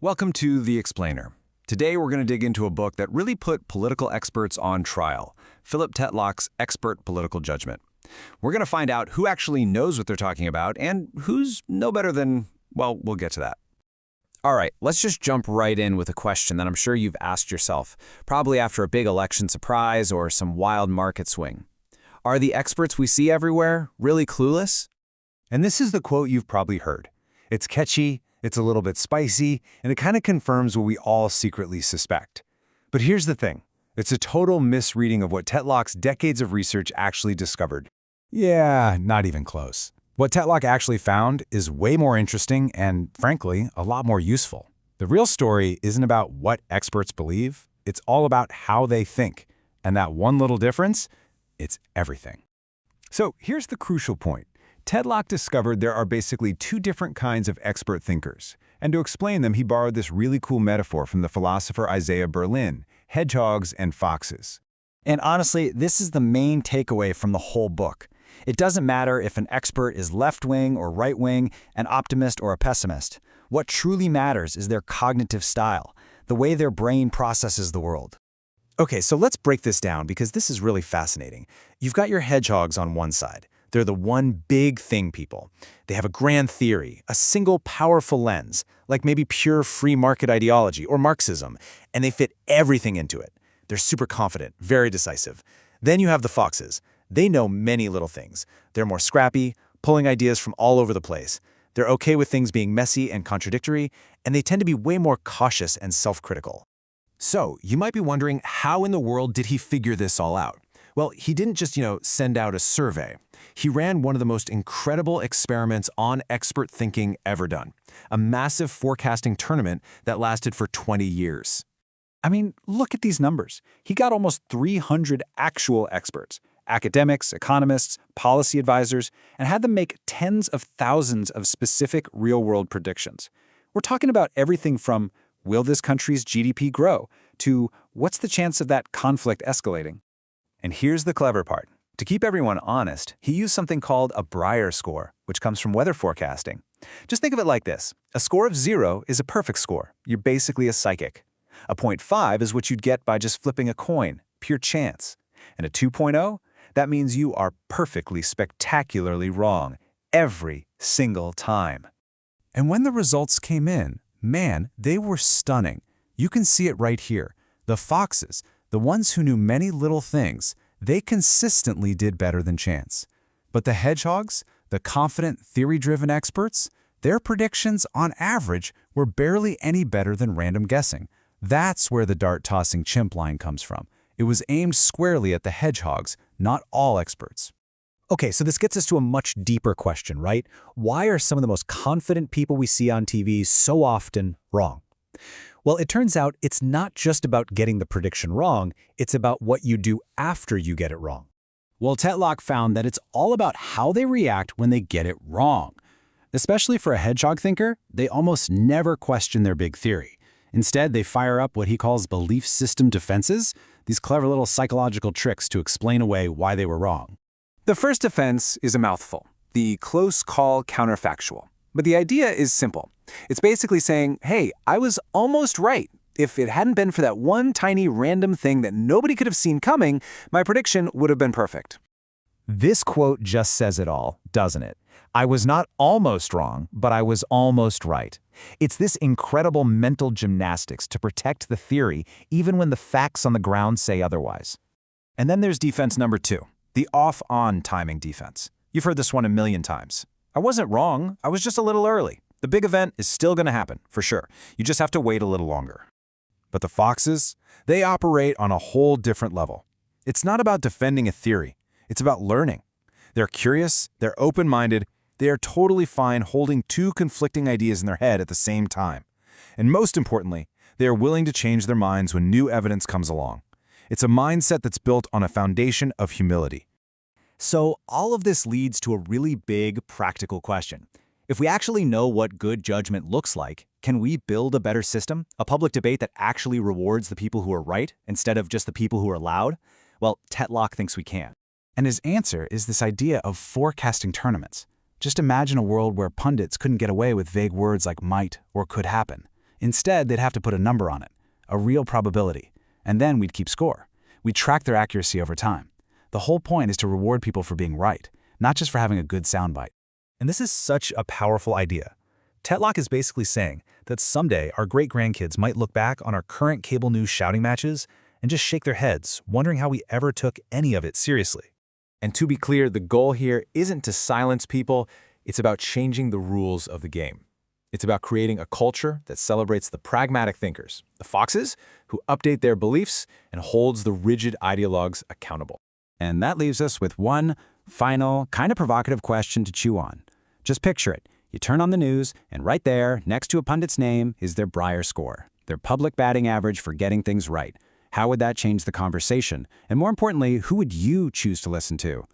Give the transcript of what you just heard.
Welcome to The Explainer. Today we're going to dig into a book that really put political experts on trial, Philip Tetlock's Expert Political Judgment. We're going to find out who actually knows what they're talking about and who's no better than, well, we'll get to that. All right, let's just jump right in with a question that I'm sure you've asked yourself, probably after a big election surprise or some wild market swing. Are the experts we see everywhere really clueless? And this is the quote you've probably heard. It's catchy, it's a little bit spicy, and it kind of confirms what we all secretly suspect. But here's the thing. It's a total misreading of what Tetlock's decades of research actually discovered. Yeah, not even close. What Tetlock actually found is way more interesting and, frankly, a lot more useful. The real story isn't about what experts believe, it's all about how they think. And that one little difference, it's everything. So here's the crucial point. Tetlock discovered there are basically two different kinds of expert thinkers. And to explain them, he borrowed this really cool metaphor from the philosopher Isaiah Berlin, hedgehogs and foxes. And honestly, this is the main takeaway from the whole book. It doesn't matter if an expert is left-wing or right-wing, an optimist or a pessimist. What truly matters is their cognitive style, the way their brain processes the world. Okay, so let's break this down because this is really fascinating. You've got your hedgehogs on one side. They're the one big thing people. They have a grand theory, a single powerful lens, like maybe pure free market ideology or Marxism, and they fit everything into it. They're super confident, very decisive. Then you have the foxes. They know many little things. They're more scrappy, pulling ideas from all over the place. They're okay with things being messy and contradictory, and they tend to be way more cautious and self-critical. So, you might be wondering, how in the world did he figure this all out? Well, he didn't just, send out a survey. He ran one of the most incredible experiments on expert thinking ever done, a massive forecasting tournament that lasted for 20 years. I mean, look at these numbers. He got almost 300 actual experts, academics, economists, policy advisors, and had them make tens of thousands of specific real-world predictions. We're talking about everything from, will this country's GDP grow, to what's the chance of that conflict escalating? And here's the clever part. To keep everyone honest, he used something called a Breyer score, which comes from weather forecasting. Just think of it like this. A score of 0 is a perfect score. You're basically a psychic. A 0.5 is what you'd get by just flipping a coin, pure chance. And a 2.0, that means you are perfectly spectacularly wrong every single time. And when the results came in, man, they were stunning. You can see it right here. The foxes, the ones who knew many little things, they consistently did better than chance. But the hedgehogs, the confident, theory-driven experts, their predictions, on average, were barely any better than random guessing. That's where the dart-tossing chimp line comes from. It was aimed squarely at the hedgehogs, not all experts. Okay, so this gets us to a much deeper question, right? Why are some of the most confident people we see on TV so often wrong? Well, it turns out it's not just about getting the prediction wrong, it's about what you do after you get it wrong. Well, Tetlock found that it's all about how they react when they get it wrong. Especially for a hedgehog thinker, they almost never question their big theory. Instead, they fire up what he calls belief system defenses, these clever little psychological tricks to explain away why they were wrong. The first defense is a mouthful, the close call counterfactual. But the idea is simple. It's basically saying, hey, I was almost right. If it hadn't been for that one tiny random thing that nobody could have seen coming, my prediction would have been perfect. This quote just says it all, doesn't it? I was not almost wrong, but I was almost right. It's this incredible mental gymnastics to protect the theory even when the facts on the ground say otherwise. And then there's defense number 2, the off-on timing defense. You've heard this one a million times. I wasn't wrong, I was just a little early. The big event is still going to happen, for sure. You just have to wait a little longer. But the foxes, they operate on a whole different level. It's not about defending a theory. It's about learning. They're curious, they're open-minded, they are totally fine holding two conflicting ideas in their head at the same time. And most importantly, they are willing to change their minds when new evidence comes along. It's a mindset that's built on a foundation of humility. So all of this leads to a really big practical question. If we actually know what good judgment looks like, can we build a better system, a public debate that actually rewards the people who are right instead of just the people who are loud? Well, Tetlock thinks we can. And his answer is this idea of forecasting tournaments. Just imagine a world where pundits couldn't get away with vague words like might or could happen. Instead, they'd have to put a number on it, a real probability, and then we'd keep score. We'd track their accuracy over time. The whole point is to reward people for being right, not just for having a good soundbite. And this is such a powerful idea. Tetlock is basically saying that someday our great-grandkids might look back on our current cable news shouting matches and just shake their heads, wondering how we ever took any of it seriously. And to be clear, the goal here isn't to silence people, it's about changing the rules of the game. It's about creating a culture that celebrates the pragmatic thinkers, the foxes, who update their beliefs and holds the rigid ideologues accountable. And that leaves us with one final, kind of provocative question to chew on. Just picture it. You turn on the news, and right there, next to a pundit's name, is their Breyer score, their public batting average for getting things right. How would that change the conversation? And more importantly, who would you choose to listen to?